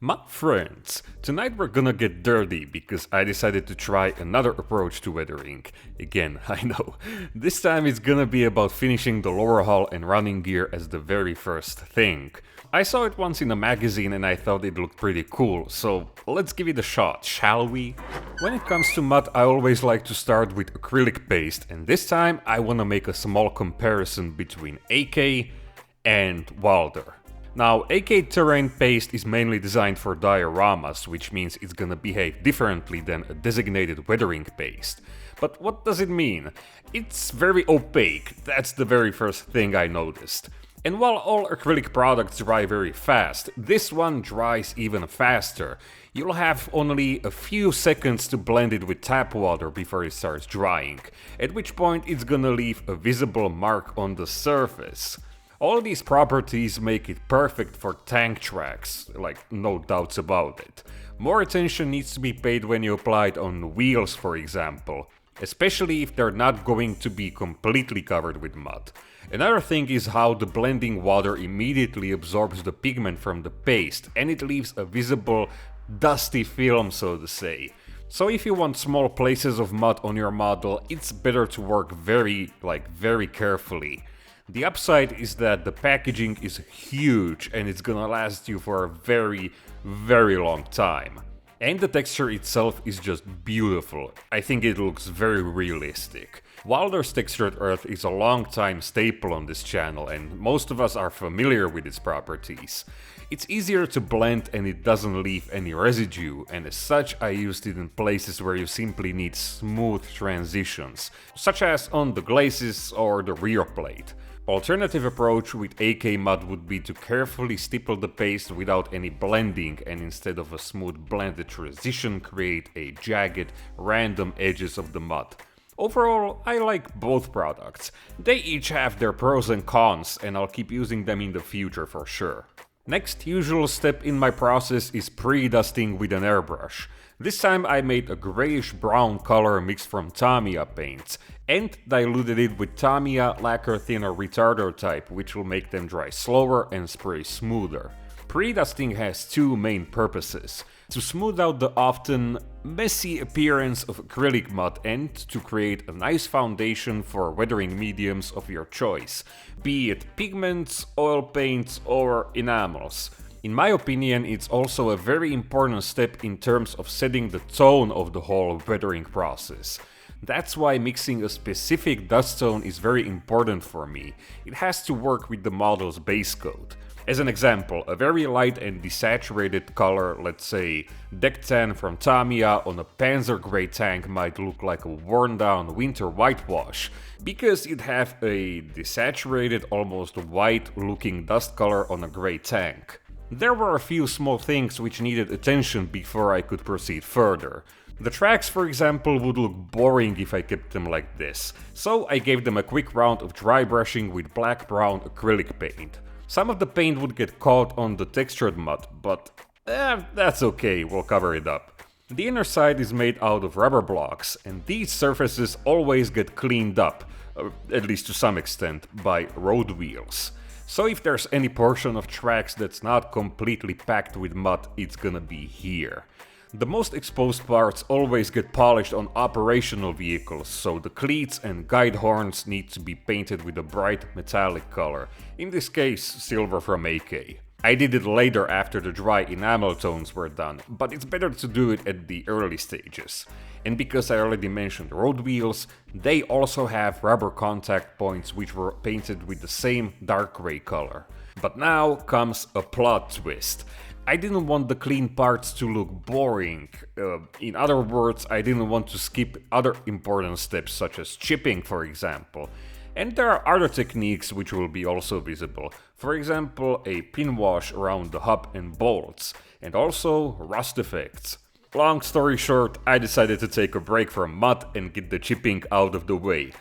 My friends, tonight we're gonna get dirty because I decided to try another approach to weathering. Again, I know. This time it's gonna be about finishing the lower hull and running gear as the very first thing. I saw it once in a magazine and I thought it looked pretty cool, so let's give it a shot, shall we? When it comes to mud, I always like to start with acrylic paste, and this time I wanna make a small comparison between AK and Wilder. Now, AK terrain paste is mainly designed for dioramas, which means it's gonna behave differently than a designated weathering paste. But what does it mean? It's very opaque, that's the very first thing I noticed. And while all acrylic products dry very fast, this one dries even faster. You'll have only a few seconds to blend it with tap water before it starts drying, at which point it's gonna leave a visible mark on the surface. All these properties make it perfect for tank tracks, like no doubts about it. More attention needs to be paid when you apply it on wheels, for example, especially if they're not going to be completely covered with mud. Another thing is how the blending water immediately absorbs the pigment from the paste and it leaves a visible dusty film, so to say. So if you want small places of mud on your model, it's better to work very carefully. The upside is that the packaging is huge and it's gonna last you for a very long time. And the texture itself is just beautiful. I think it looks very realistic. Wilder's Textured Earth is a long-time staple on this channel and most of us are familiar with its properties. It's easier to blend and it doesn't leave any residue, and as such I used it in places where you simply need smooth transitions, such as on the glazes or the rear plate. Alternative approach with AK mud would be to carefully stipple the paste without any blending and instead of a smooth blended transition create a jagged, random edges of the mud. Overall, I like both products. They each have their pros and cons and I'll keep using them in the future for sure. Next usual step in my process is pre-dusting with an airbrush. This time I made a grayish brown color mixed from Tamiya paints and diluted it with Tamiya lacquer thinner retarder type, which will make them dry slower and spray smoother. Pre-dusting has two main purposes: to smooth out the often messy appearance of acrylic mud and to create a nice foundation for weathering mediums of your choice, be it pigments, oil paints or enamels. In my opinion, it's also a very important step in terms of setting the tone of the whole weathering process. That's why mixing a specific dust tone is very important for me. It has to work with the model's base coat. As an example, a very light and desaturated color, let's say Deck Tan from Tamiya on a Panzer Grey tank might look like a worn down winter whitewash, because it have a desaturated, almost white looking dust color on a grey tank. There were a few small things which needed attention before I could proceed further. The tracks, for example, would look boring if I kept them like this, so I gave them a quick round of dry brushing with black-brown acrylic paint. Some of the paint would get caught on the textured mud, but that's okay, we'll cover it up. The inner side is made out of rubber blocks, and these surfaces always get cleaned up, at least to some extent, by road wheels. So if there's any portion of tracks that's not completely packed with mud, it's gonna be here. The most exposed parts always get polished on operational vehicles, so the cleats and guide horns need to be painted with a bright metallic color, in this case silver from AK. I did it later after the dry enamel tones were done, but it's better to do it at the early stages. And because I already mentioned road wheels, they also have rubber contact points which were painted with the same dark grey color. But now comes a plot twist. I didn't want the clean parts to look boring. In other words, I didn't want to skip other important steps such as chipping, for example. And there are other techniques which will be also visible. For example, a pin wash around the hub and bolts, and also rust effects. Long story short, I decided to take a break from mud and get the chipping out of the way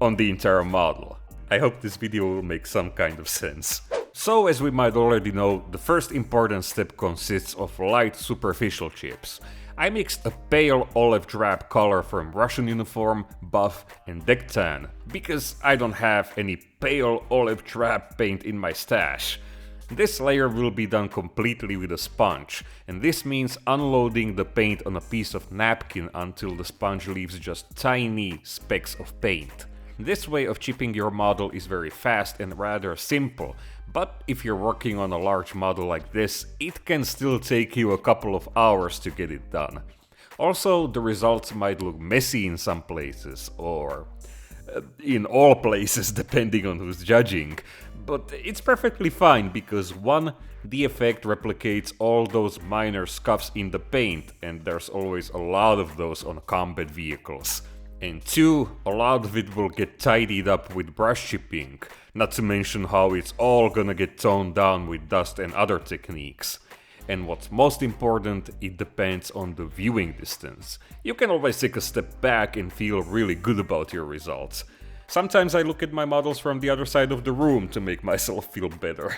on the entire model. I hope this video will make some kind of sense. So, as we might already know, the first important step consists of light superficial chips. I mixed a pale olive drab color from Russian Uniform, Buff and Deck Tan, because I don't have any pale olive drab paint in my stash. This layer will be done completely with a sponge, and this means unloading the paint on a piece of napkin until the sponge leaves just tiny specks of paint. This way of chipping your model is very fast and rather simple, but if you're working on a large model like this, it can still take you a couple of hours to get it done. Also, the results might look messy in some places, or in all places depending on who's judging, but it's perfectly fine because 1. The effect replicates all those minor scuffs in the paint, and there's always a lot of those on combat vehicles. And 2. A lot of it will get tidied up with brush chipping, not to mention how it's all gonna get toned down with dust and other techniques. And what's most important, it depends on the viewing distance. You can always take a step back and feel really good about your results. Sometimes I look at my models from the other side of the room to make myself feel better.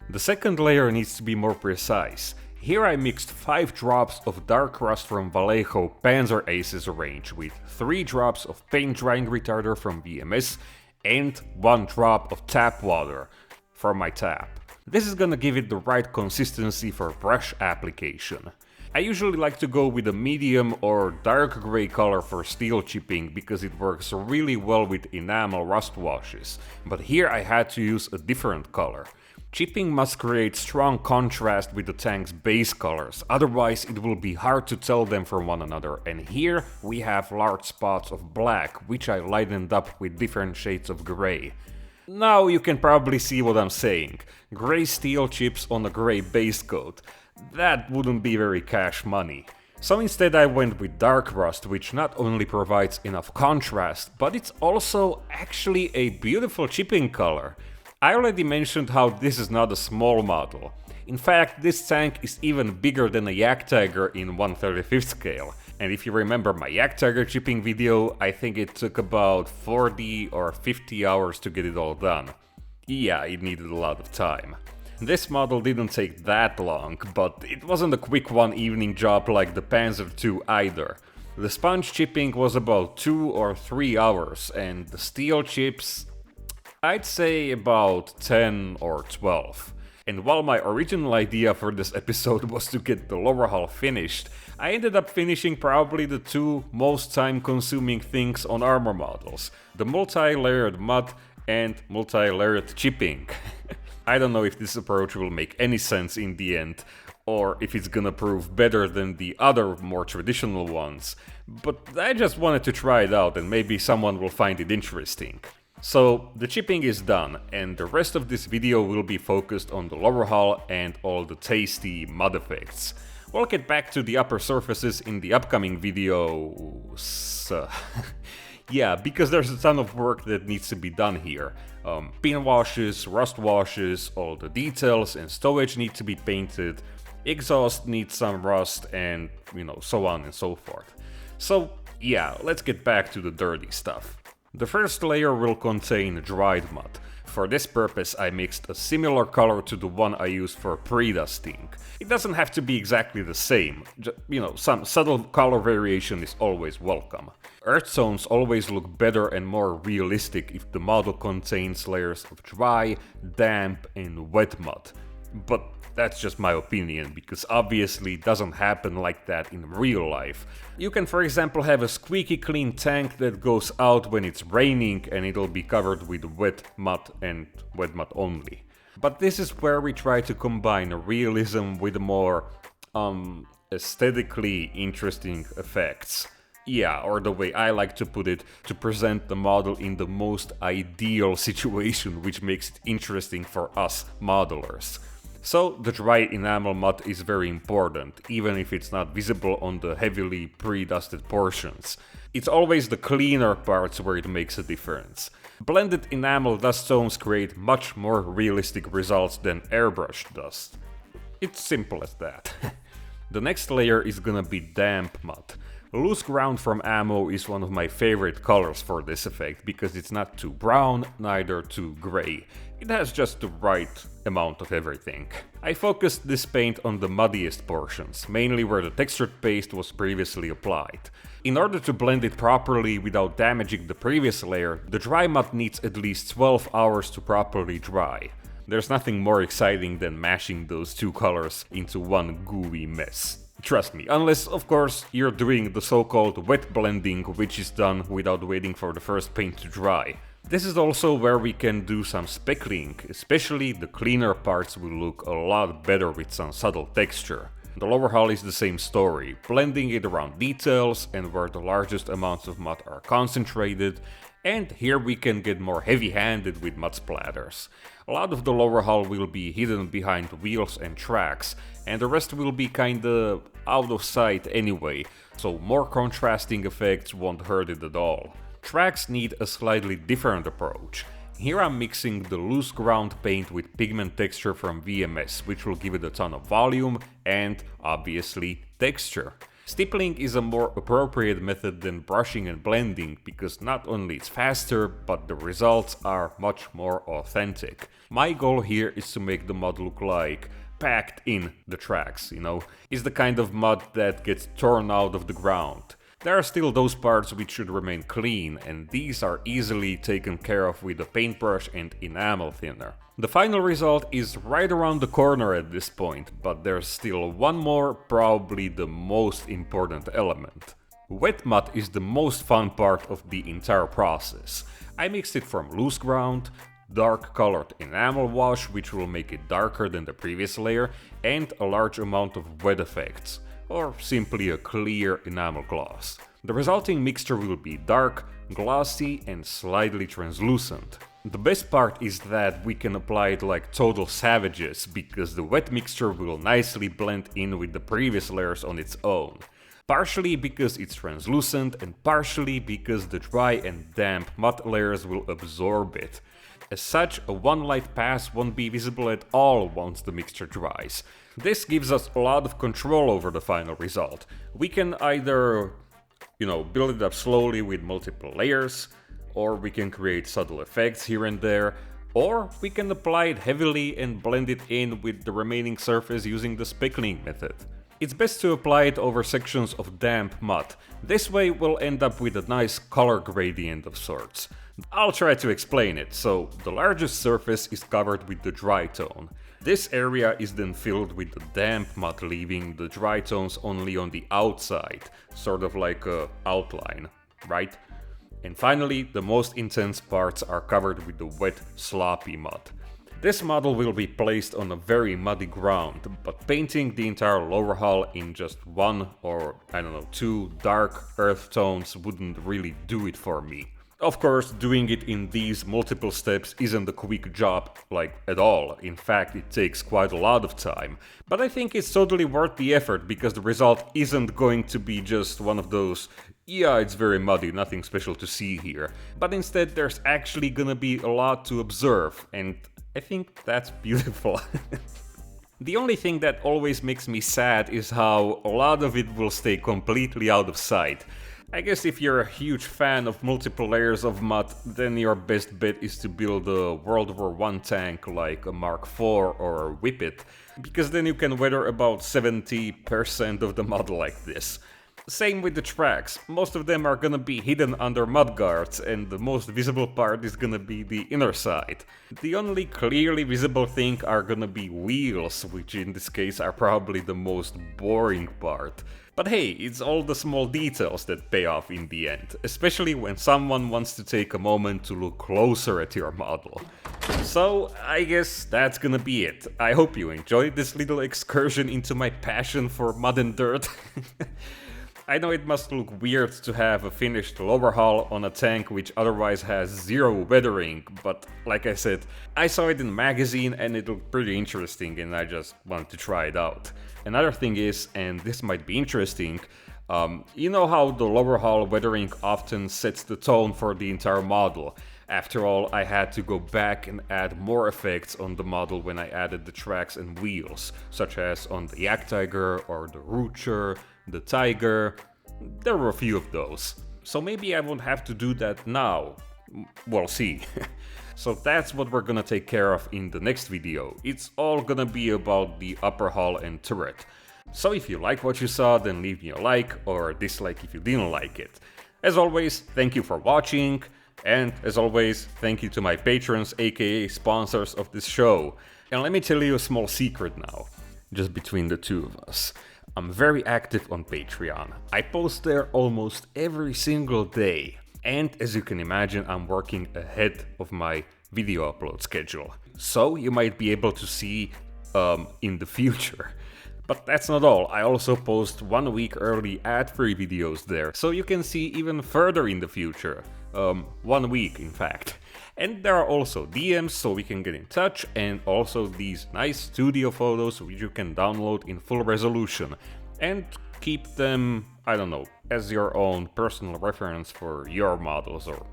The second layer needs to be more precise. Here I mixed 5 drops of dark rust from Vallejo Panzer Aces range with 3 drops of paint drying retarder from VMS and 1 drop of tap water for my tap. This is gonna give it the right consistency for brush application. I usually like to go with a medium or dark gray color for steel chipping because it works really well with enamel rust washes, but here I had to use a different color. Chipping must create strong contrast with the tank's base colors, otherwise it will be hard to tell them from one another, and here we have large spots of black, which I lightened up with different shades of gray. Now you can probably see what I'm saying. Gray steel chips on a gray base coat. That wouldn't be very cash money. So instead I went with dark rust, which not only provides enough contrast, but it's also actually a beautiful chipping color. I already mentioned how this is not a small model. In fact, this tank is even bigger than a Yak Tiger in 1/35th scale. And if you remember my Yak Tiger chipping video, I think it took about 40 or 50 hours to get it all done. Yeah, it needed a lot of time. This model didn't take that long, but it wasn't a quick one evening job like the Panzer II either. The sponge chipping was about 2 or 3 hours, and the steel chips, I'd say about 10 or 12. And while my original idea for this episode was to get the lower hull finished, I ended up finishing probably the 2 most time-consuming things on armor models: the multi-layered mud and multi-layered chipping. I don't know if this approach will make any sense in the end, or if it's gonna prove better than the other more traditional ones, but I just wanted to try it out and maybe someone will find it interesting. So the chipping is done, and the rest of this video will be focused on the lower hull and all the tasty mud effects. We'll get back to the upper surfaces in the upcoming videos. Yeah, because there's a ton of work that needs to be done here. Pin washes, rust washes, all the details and stowage need to be painted, exhaust needs some rust, and so on and so forth. So yeah, let's get back to the dirty stuff. The first layer will contain dried mud. For this purpose I mixed a similar color to the one I used for pre-dusting. It doesn't have to be exactly the same, some subtle color variation is always welcome. Earth tones always look better and more realistic if the model contains layers of dry, damp and wet mud. But that's just my opinion, because obviously it doesn't happen like that in real life. You can, for example, have a squeaky clean tank that goes out when it's raining and it'll be covered with wet mud and wet mud only. But this is where we try to combine realism with more aesthetically interesting effects. Yeah, or the way I like to put it, to present the model in the most ideal situation, which makes it interesting for us modelers. So the dry enamel mud is very important, even if it's not visible on the heavily pre-dusted portions. It's always the cleaner parts where it makes a difference. Blended enamel dust tones create much more realistic results than airbrushed dust. It's simple as that. The next layer is gonna be damp mud. Loose ground from ammo is one of my favorite colors for this effect because it's not too brown, neither too grey. It has just the right amount of everything. I focused this paint on the muddiest portions, mainly where the textured paste was previously applied. In order to blend it properly without damaging the previous layer, the dry mud needs at least 12 hours to properly dry. There's nothing more exciting than mashing those two colors into one gooey mess. Trust me, unless, of course, you're doing the so-called wet blending, which is done without waiting for the first paint to dry. This is also where we can do some speckling, especially the cleaner parts will look a lot better with some subtle texture. The lower hull is the same story, blending it around details and where the largest amounts of mud are concentrated, and here we can get more heavy-handed with mud splatters. A lot of the lower hull will be hidden behind wheels and tracks, and the rest will be kinda out of sight anyway, so more contrasting effects won't hurt it at all. Tracks need a slightly different approach. Here I'm mixing the loose ground paint with pigment texture from VMS, which will give it a ton of volume and, obviously, texture. Stippling is a more appropriate method than brushing and blending, because not only it's faster, but the results are much more authentic. My goal here is to make the mud look like packed in the tracks, you know? It's the kind of mud that gets torn out of the ground. There are still those parts which should remain clean, and these are easily taken care of with a paintbrush and enamel thinner. The final result is right around the corner at this point, but there's still one more, probably the most important element. Wet mud is the most fun part of the entire process. I mixed it from loose ground, dark colored enamel wash, which will make it darker than the previous layer, and a large amount of wet effects, or simply a clear enamel gloss. The resulting mixture will be dark, glossy and slightly translucent. The best part is that we can apply it like total savages, because the wet mixture will nicely blend in with the previous layers on its own. Partially because it's translucent and partially because the dry and damp mud layers will absorb it. As such, a one light pass won't be visible at all once the mixture dries. This gives us a lot of control over the final result. We can either, build it up slowly with multiple layers, or we can create subtle effects here and there, or we can apply it heavily and blend it in with the remaining surface using the speckling method. It's best to apply it over sections of damp mud. This way we'll end up with a nice color gradient of sorts. I'll try to explain it. So the largest surface is covered with the dry tone. This area is then filled with the damp mud, leaving the dry tones only on the outside, sort of like a outline, right? And finally, the most intense parts are covered with the wet, sloppy mud. This model will be placed on a very muddy ground, but painting the entire lower hull in just one or, two dark earth tones wouldn't really do it for me. Of course, doing it in these multiple steps isn't a quick job, at all. In fact, it takes quite a lot of time. But I think it's totally worth the effort, because the result isn't going to be just one of those, yeah, it's very muddy, nothing special to see here. But instead, there's actually gonna be a lot to observe, and I think that's beautiful. The only thing that always makes me sad is how a lot of it will stay completely out of sight. I guess if you're a huge fan of multiple layers of mud, then your best bet is to build a World War I tank like a Mark IV or a Whippet, because then you can weather about 70% of the mud like this. Same with the tracks, most of them are gonna be hidden under mud guards, and the most visible part is gonna be the inner side. The only clearly visible thing are gonna be wheels, which in this case are probably the most boring part. But hey, it's all the small details that pay off in the end, especially when someone wants to take a moment to look closer at your model. So, I guess that's gonna be it. I hope you enjoyed this little excursion into my passion for mud and dirt. I know it must look weird to have a finished lower hull on a tank which otherwise has zero weathering, but like I said, I saw it in a magazine and it looked pretty interesting and I just wanted to try it out. Another thing is, and this might be interesting, you know how the lower hull weathering often sets the tone for the entire model. After all, I had to go back and add more effects on the model when I added the tracks and wheels, such as on the Yak Tiger or the Roocher, the Tiger. There were a few of those. So maybe I won't have to do that now. We'll see. So that's what we're gonna take care of in the next video. It's all gonna be about the upper hull and turret. So if you like what you saw, then leave me a like or a dislike if you didn't like it. As always, thank you for watching. And as always, thank you to my patrons, aka sponsors of this show. And let me tell you a small secret now, just between the two of us. I'm very active on Patreon. I post there almost every single day. And as you can imagine, I'm working ahead of my video upload schedule. So you might be able to see in the future. But that's not all, I also post 1 week early ad-free videos there, so you can see even further in the future. 1 week in fact. And there are also DMs so we can get in touch, and also these nice studio photos which you can download in full resolution and keep them, I don't know, as your own personal reference for your models or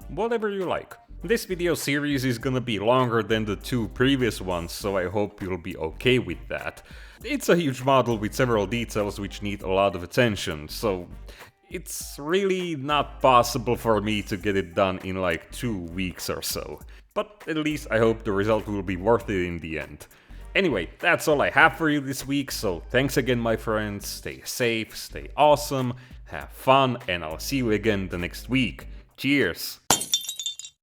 whatever you like. This video series is gonna be longer than the 2 previous ones, so I hope you'll be okay with that. It's a huge model with several details which need a lot of attention, so it's really not possible for me to get it done in like 2 weeks or so. But at least I hope the result will be worth it in the end. Anyway, that's all I have for you this week, so thanks again my friends, stay safe, stay awesome, have fun, and I'll see you again the next week. Cheers!